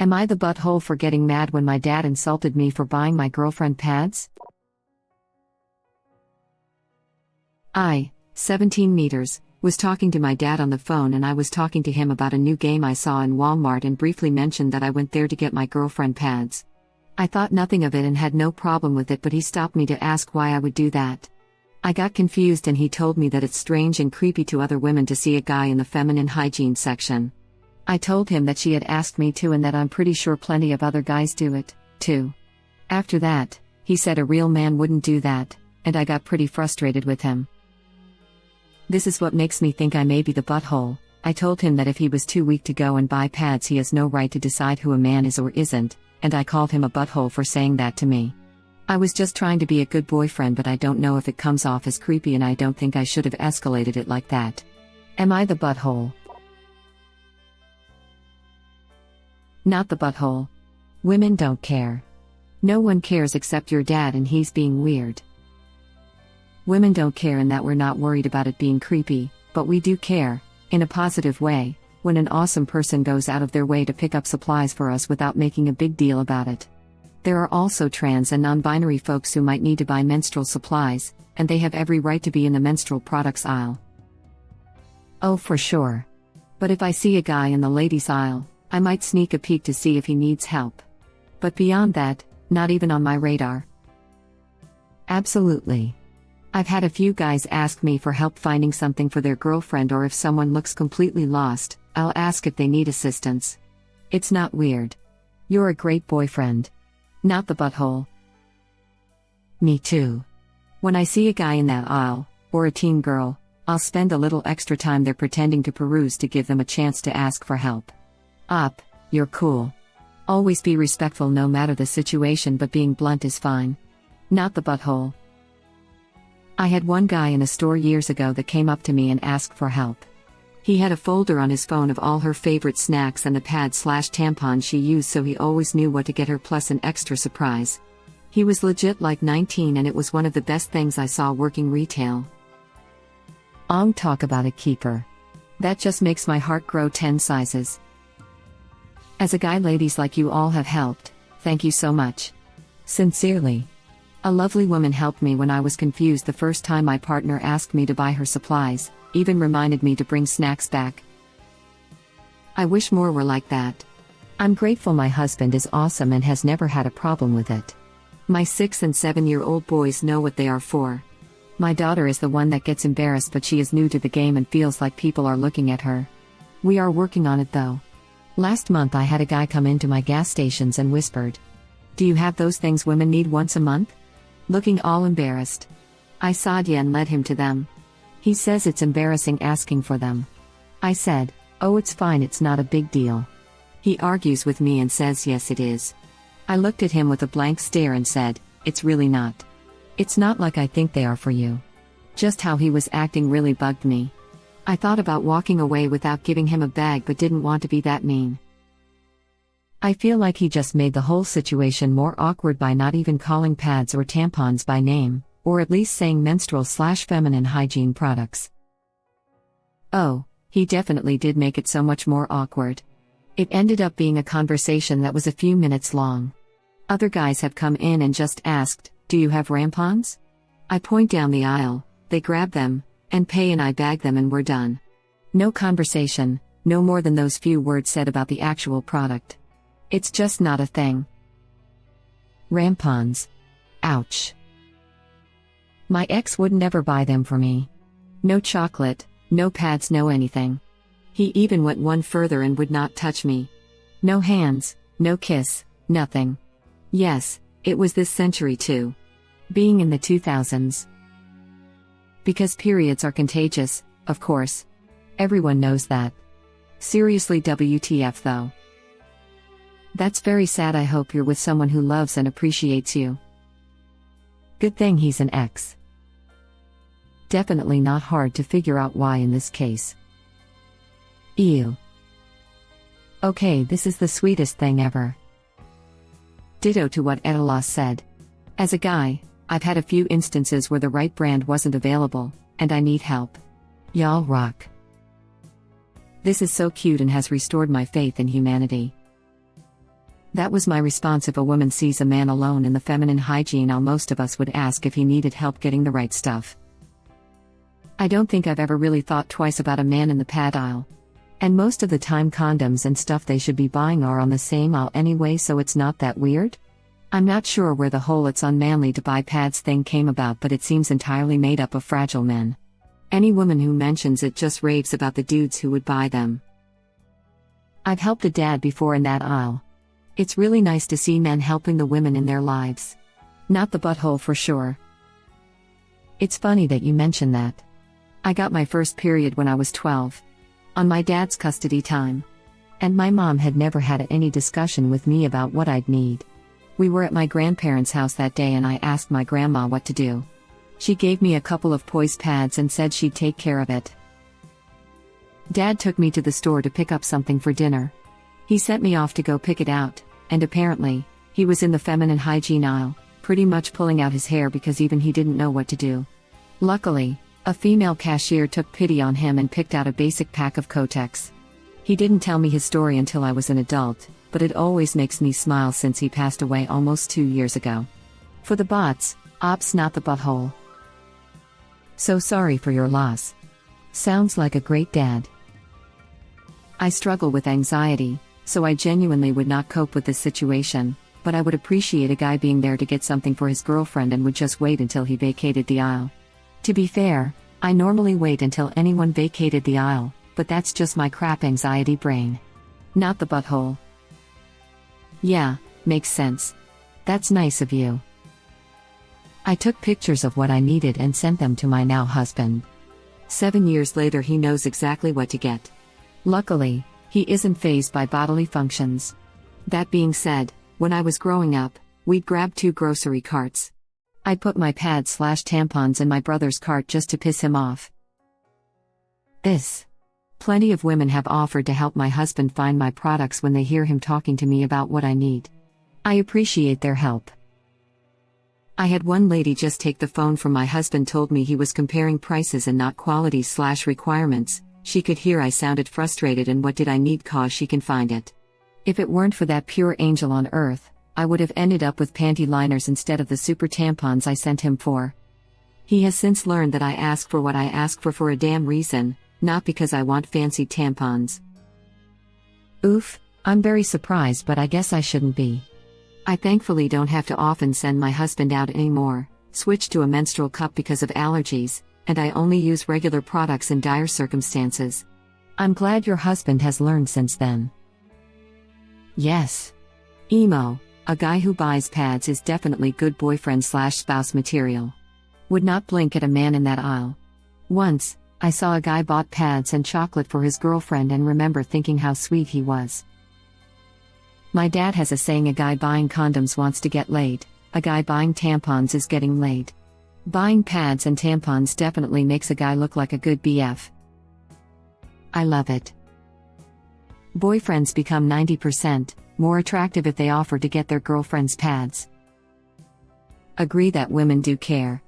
Am I the butthole for getting mad when my dad insulted me for buying my girlfriend pads? 17 meters, was talking to my dad on the phone, and I was talking to him about a new game I saw in Walmart and briefly mentioned that I went there to get my girlfriend pads. I thought nothing of it and had no problem with it, but he stopped me to ask why I would do that. I got confused and he told me that it's strange and creepy to other women to see a guy in the feminine hygiene section. I told him that she had asked me to and that I'm pretty sure plenty of other guys do it, too. After that, he said a real man wouldn't do that, and I got pretty frustrated with him. This is what makes me think I may be the butthole. I told him that if he was too weak to go and buy pads, he has no right to decide who a man is or isn't, and I called him a butthole for saying that to me. I was just trying to be a good boyfriend, but I don't know if it comes off as creepy, and I don't think I should have escalated it like that. Am I the butthole? Not the butthole. Women don't care. No one cares except your dad, and he's being weird. Women don't care in that we're not worried about it being creepy, but we do care, in a positive way, when an awesome person goes out of their way to pick up supplies for us without making a big deal about it. There are also trans and non-binary folks who might need to buy menstrual supplies, and they have every right to be in the menstrual products aisle. Oh, for sure. But if I see a guy in the ladies aisle, I might sneak a peek to see if he needs help. But beyond that, not even on my radar. Absolutely. I've had a few guys ask me for help finding something for their girlfriend, or if someone looks completely lost, I'll ask if they need assistance. It's not weird. You're a great boyfriend. Not the butthole. Me too. When I see a guy in that aisle, or a teen girl, I'll spend a little extra time there pretending to peruse to give them a chance to ask for help. You're cool. Always be respectful no matter the situation, but being blunt is fine. Not the butthole. I had one guy in a store years ago that came up to me and asked for help. He had a folder on his phone of all her favorite snacks and the pad/tampons she used, so he always knew what to get her plus an extra surprise. He was legit like 19, and it was one of the best things I saw working retail. Talk about a keeper. That just makes my heart grow 10 sizes. As a guy, ladies like you all have helped, thank you so much. Sincerely. A lovely woman helped me when I was confused the first time my partner asked me to buy her supplies, even reminded me to bring snacks back. I wish more were like that. I'm grateful my husband is awesome and has never had a problem with it. My 6 and 7-year-old boys know what they are for. My daughter is the one that gets embarrassed, but she is new to the game and feels like people are looking at her. We are working on it though. Last month I had a guy come into my gas stations and whispered, "Do you have those things women need once a month?" Looking all embarrassed. I sighed and led him to them. He says it's embarrassing asking for them. I said, "Oh, it's fine, it's not a big deal." He argues with me and says yes it is. I looked at him with a blank stare and said, "It's really not. It's not like I think they are for you." Just how he was acting really bugged me. I thought about walking away without giving him a bag, but didn't want to be that mean. I feel like he just made the whole situation more awkward by not even calling pads or tampons by name, or at least saying menstrual/feminine hygiene products. Oh, he definitely did make it so much more awkward. It ended up being a conversation that was a few minutes long. Other guys have come in and just asked, "Do you have rampons?" I point down the aisle, they grab them, and pay, and I bag them, and we're done. No conversation, no more than those few words said about the actual product. It's just not a thing. Rampons. Ouch. My ex would never buy them for me. No chocolate, no pads, no anything. He even went one further and would not touch me. No hands, no kiss, nothing. Yes, it was this century too. Being in the 2000s. Because periods are contagious, of course. Everyone knows that. Seriously, WTF though. That's very sad. I hope you're with someone who loves and appreciates you. Good thing he's an ex. Definitely not hard to figure out why in this case. Ew. Okay, this is the sweetest thing ever. Ditto to what Edalas said. As a guy, I've had a few instances where the right brand wasn't available, and I need help. Y'all rock. This is so cute and has restored my faith in humanity. That was my response. If a woman sees a man alone in the feminine hygiene aisle, most of us would ask if he needed help getting the right stuff. I don't think I've ever really thought twice about a man in the pad aisle. And most of the time condoms and stuff they should be buying are on the same aisle anyway, so it's not that weird. I'm not sure where the whole "it's unmanly to buy pads" thing came about, but it seems entirely made up of fragile men. Any woman who mentions it just raves about the dudes who would buy them. I've helped a dad before in that aisle. It's really nice to see men helping the women in their lives. Not the butthole for sure. It's funny that you mention that. I got my first period when I was 12. On my dad's custody time. And my mom had never had any discussion with me about what I'd need. We were at my grandparents' house that day and I asked my grandma what to do. She gave me a couple of poise pads and said she'd take care of it. Dad took me to the store to pick up something for dinner. He sent me off to go pick it out, and apparently, he was in the feminine hygiene aisle, pretty much pulling out his hair because even he didn't know what to do. Luckily, a female cashier took pity on him and picked out a basic pack of Kotex. He didn't tell me his story until I was an adult, but it always makes me smile since he passed away almost 2 years ago. For the bots, ops not the butthole. So sorry for your loss. Sounds like a great dad. I struggle with anxiety, so I genuinely would not cope with this situation, but I would appreciate a guy being there to get something for his girlfriend and would just wait until he vacated the aisle. To be fair, I normally wait until anyone vacated the aisle, but that's just my crap anxiety brain. Not the butthole. Yeah, makes sense. That's nice of you. I took pictures of what I needed and sent them to my now husband. 7 years later he knows exactly what to get. Luckily, he isn't fazed by bodily functions. That being said, when I was growing up, we'd grab 2 grocery carts. I'd put my pads/tampons in my brother's cart just to piss him off. Plenty of women have offered to help my husband find my products when they hear him talking to me about what I need. I appreciate their help. I had one lady just take the phone from my husband, told me he was comparing prices and not quality/requirements. She could hear I sounded frustrated and what did I need, cause she can find it. If it weren't for that pure angel on earth, I would have ended up with panty liners instead of the super tampons I sent him for. He has since learned that I ask for what I ask for a damn reason, not because I want fancy tampons. Oof, I'm very surprised, but I guess I shouldn't be. I thankfully don't have to often send my husband out anymore, switched to a menstrual cup because of allergies, and I only use regular products in dire circumstances. I'm glad your husband has learned since then. Yes. Emo, a guy who buys pads is definitely good boyfriend/spouse material. Would not blink at a man in that aisle. Once, I saw a guy bought pads and chocolate for his girlfriend and remember thinking how sweet he was. My dad has a saying: a guy buying condoms wants to get laid, a guy buying tampons is getting laid. Buying pads and tampons definitely makes a guy look like a good BF. I love it. Boyfriends become 90% more attractive if they offer to get their girlfriend's pads. Agree that women do care.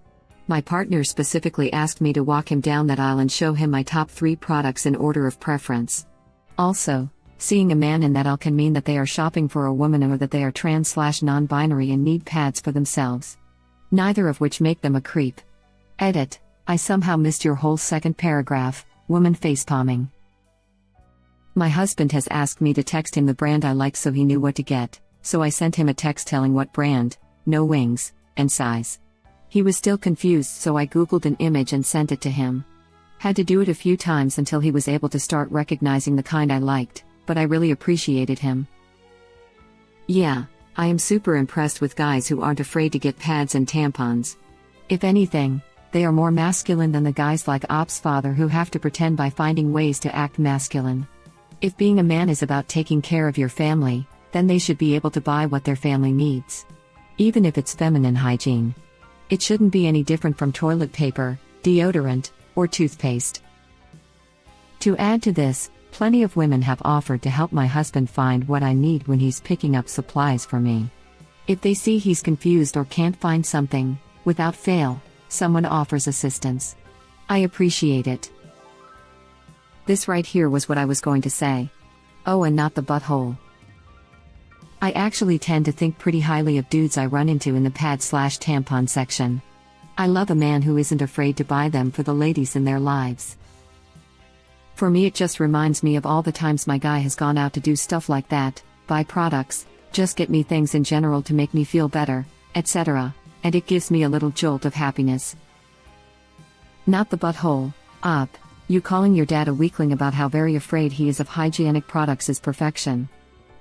My partner specifically asked me to walk him down that aisle and show him my top 3 products in order of preference. Also, seeing a man in that aisle can mean that they are shopping for a woman or that they are trans/non-binary and need pads for themselves. Neither of which make them a creep. Edit: I somehow missed your whole second paragraph, woman facepalming. My husband has asked me to text him the brand I like so he knew what to get, so I sent him a text telling what brand, no wings, and size. He was still confused, so I googled an image and sent it to him. Had to do it a few times until he was able to start recognizing the kind I liked, but I really appreciated him. Yeah, I am super impressed with guys who aren't afraid to get pads and tampons. If anything, they are more masculine than the guys like Op's father who have to pretend by finding ways to act masculine. If being a man is about taking care of your family, then they should be able to buy what their family needs. Even if it's feminine hygiene. It shouldn't be any different from toilet paper, deodorant, or toothpaste. To add to this, plenty of women have offered to help my husband find what I need when he's picking up supplies for me. If they see he's confused or can't find something, without fail, someone offers assistance. I appreciate it. This right here was what I was going to say. Oh, and not the butthole. I actually tend to think pretty highly of dudes I run into in the pad/tampon section. I love a man who isn't afraid to buy them for the ladies in their lives. For me, it just reminds me of all the times my guy has gone out to do stuff like that, buy products, just get me things in general to make me feel better, etc., and it gives me a little jolt of happiness. Not the butthole. You calling your dad a weakling about how very afraid he is of hygienic products is perfection.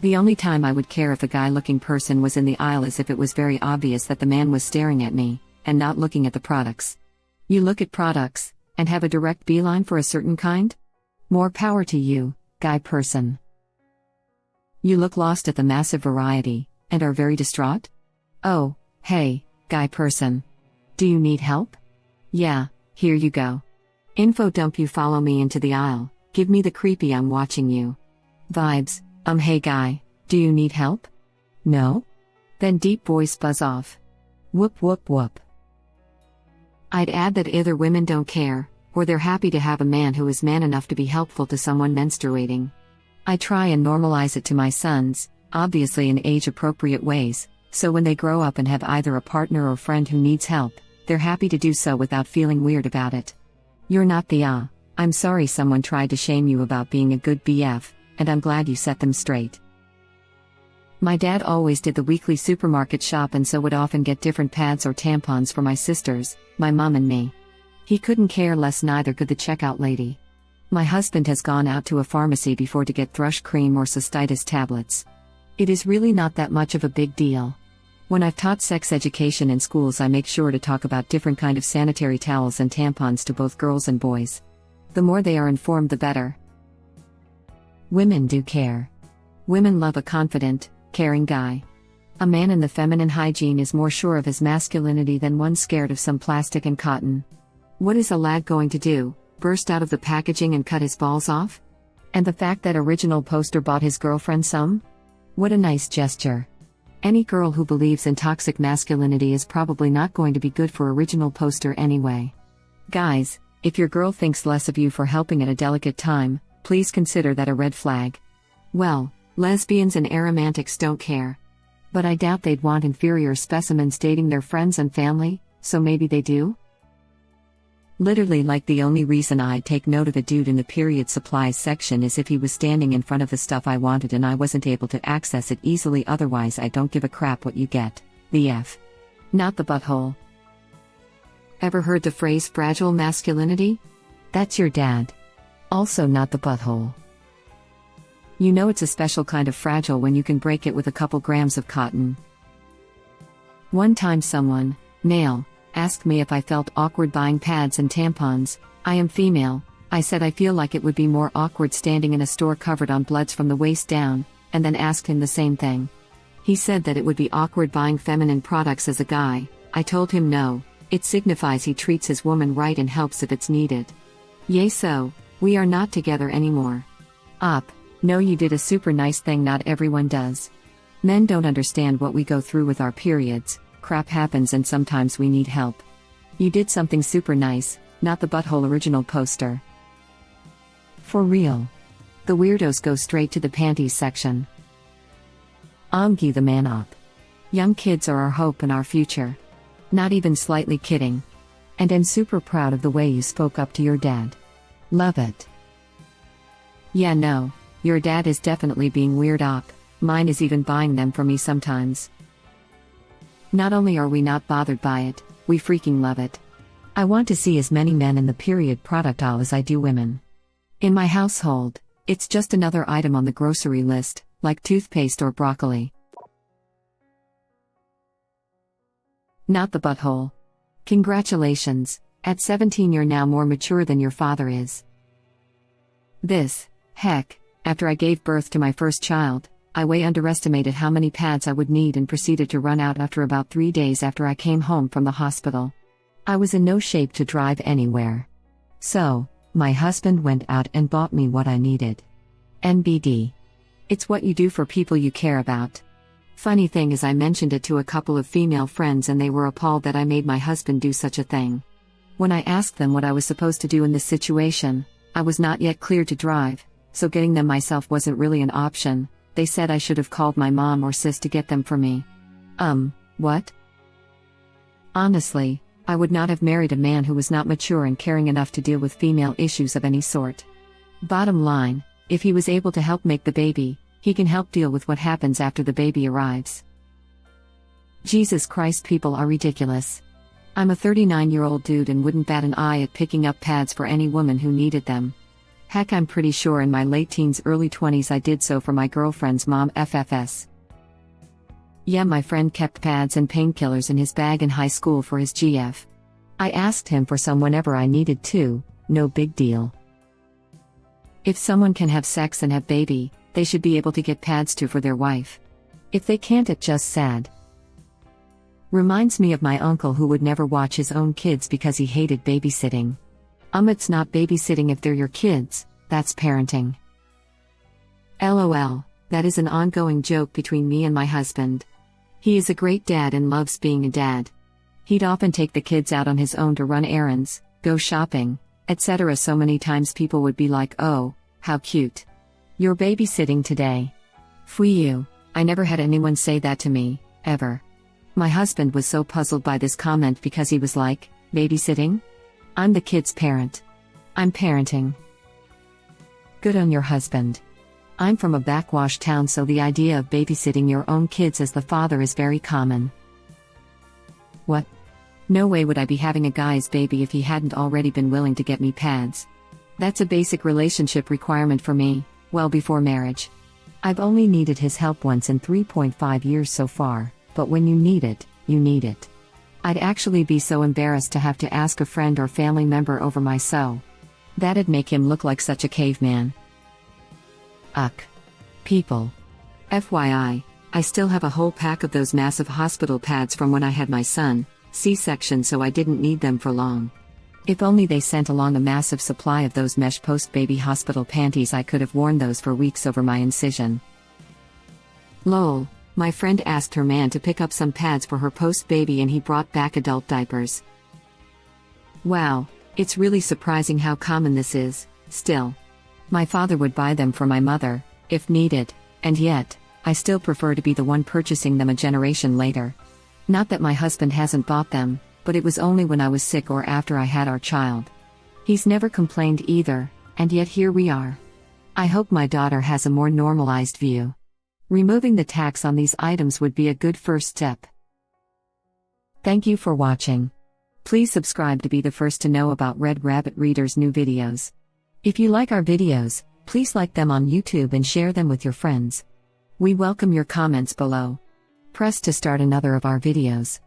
The only time I would care if a guy-looking person was in the aisle is if it was very obvious that the man was staring at me, and not looking at the products. You look at products, and have a direct beeline for a certain kind? More power to you, guy person. You look lost at the massive variety, and are very distraught? Oh, hey, guy person. Do you need help? Yeah, here you go. Info dump. You follow me into the aisle, give me the creepy I'm watching you vibes. Hey guy, do you need help? No? Then deep voice buzz off. Whoop whoop whoop. I'd add that either women don't care, or they're happy to have a man who is man enough to be helpful to someone menstruating. I try and normalize it to my sons, obviously in age-appropriate ways, so when they grow up and have either a partner or friend who needs help, they're happy to do so without feeling weird about it. You're not the I'm sorry someone tried to shame you about being a good BF, and I'm glad you set them straight. My dad always did the weekly supermarket shop and so would often get different pads or tampons for my sisters, my mom and me. He couldn't care less, neither could the checkout lady. My husband has gone out to a pharmacy before to get thrush cream or cystitis tablets. It is really not that much of a big deal. When I've taught sex education in schools, I make sure to talk about different kind of sanitary towels and tampons to both girls and boys. The more they are informed, the better. Women do care. Women love a confident, caring guy. A man in the feminine hygiene is more sure of his masculinity than one scared of some plastic and cotton. What is a lad going to do, burst out of the packaging and cut his balls off? And the fact that original poster bought his girlfriend some? What a nice gesture. Any girl who believes in toxic masculinity is probably not going to be good for original poster anyway. Guys, if your girl thinks less of you for helping at a delicate time, please consider that a red flag. Well, lesbians and aromantics don't care. But I doubt they'd want inferior specimens dating their friends and family, so maybe they do? Literally, like, the only reason I'd take note of a dude in the period supplies section is if he was standing in front of the stuff I wanted and I wasn't able to access it easily. Otherwise, I don't give a crap what you get. The F. Not the butthole. Ever heard the phrase fragile masculinity? That's your dad. Also not the butthole. You know it's a special kind of fragile when you can break it with a couple grams of cotton. One time someone, male, asked me if I felt awkward buying pads and tampons. I am female. I said I feel like it would be more awkward standing in a store covered on bloods from the waist down, and then asked him the same thing. He said that it would be awkward buying feminine products as a guy. I told him no, it signifies he treats his woman right and helps if it's needed. Yay, so, we are not together anymore. No, you did a super nice thing not everyone does. Men don't understand what we go through with our periods, crap happens and sometimes we need help. You did something super nice, not the butthole original poster. For real. The weirdos go straight to the panties section. Gee the man up. Young kids are our hope and our future. Not even slightly kidding. And I'm super proud of the way you spoke up to your dad. Love it. Yeah, no, your dad is definitely being weird op. Mine is even buying them for me sometimes. Not only are we not bothered by it, we freaking love it. I want to see as many men in the period product aisle as I do women. In my household, it's just another item on the grocery list, like toothpaste or broccoli. Not the butthole. Congratulations, at 17 you're now more mature than your father is. Heck, after I gave birth to my first child, I way underestimated how many pads I would need and proceeded to run out after about 3 days after I came home from the hospital. I was in no shape to drive anywhere. So, my husband went out and bought me what I needed. NBD. It's what you do for people you care about. Funny thing is, I mentioned it to a couple of female friends and they were appalled that I made my husband do such a thing. When I asked them what I was supposed to do in this situation, I was not yet cleared to drive, so getting them myself wasn't really an option, they said I should have called my mom or sis to get them for me. What? Honestly, I would not have married a man who was not mature and caring enough to deal with female issues of any sort. Bottom line, if he was able to help make the baby, he can help deal with what happens after the baby arrives. Jesus Christ, people are ridiculous. I'm a 39-year-old dude and wouldn't bat an eye at picking up pads for any woman who needed them. Heck, I'm pretty sure in my late teens, early 20s I did so for my girlfriend's mom FFS. Yeah, my friend kept pads and painkillers in his bag in high school for his GF. I asked him for some whenever I needed to, no big deal. If someone can have sex and have baby, they should be able to get pads too for their wife. If they can't, it's just sad. Reminds me of my uncle who would never watch his own kids because he hated babysitting. It's not babysitting if they're your kids, that's parenting. LOL, that is an ongoing joke between me and my husband. He is a great dad and loves being a dad. He'd often take the kids out on his own to run errands, go shopping, etc. So many times people would be like, "Oh, how cute. You're babysitting today." Pfui you, I never had anyone say that to me, ever. My husband was so puzzled by this comment because he was like, "Babysitting? I'm the kid's parent. I'm parenting." Good on your husband. I'm from a backwash town, so the idea of babysitting your own kids as the father is very common. What? No way would I be having a guy's baby if he hadn't already been willing to get me pads. That's a basic relationship requirement for me, well before marriage. I've only needed his help once in 3.5 years so far, but when you need it, you need it. I'd actually be so embarrassed to have to ask a friend or family member over my sew. That'd make him look like such a caveman. People. FYI, I still have a whole pack of those massive hospital pads from when I had my son, C-section, so I didn't need them for long. If only they sent along a massive supply of those mesh post-baby hospital panties, I could have worn those for weeks over my incision. Lol, my friend asked her man to pick up some pads for her post-baby and he brought back adult diapers. Wow, it's really surprising how common this is, still. My father would buy them for my mother, if needed, and yet, I still prefer to be the one purchasing them a generation later. Not that my husband hasn't bought them, but it was only when I was sick or after I had our child. He's never complained either, and yet here we are. I hope my daughter has a more normalized view. Removing the tax on these items would be a good first step. Thank you for watching. Please subscribe to be the first to know about Red Rabbit Reader's new videos. If you like our videos, please like them on YouTube and share them with your friends. We welcome your comments below. Press to start another of our videos.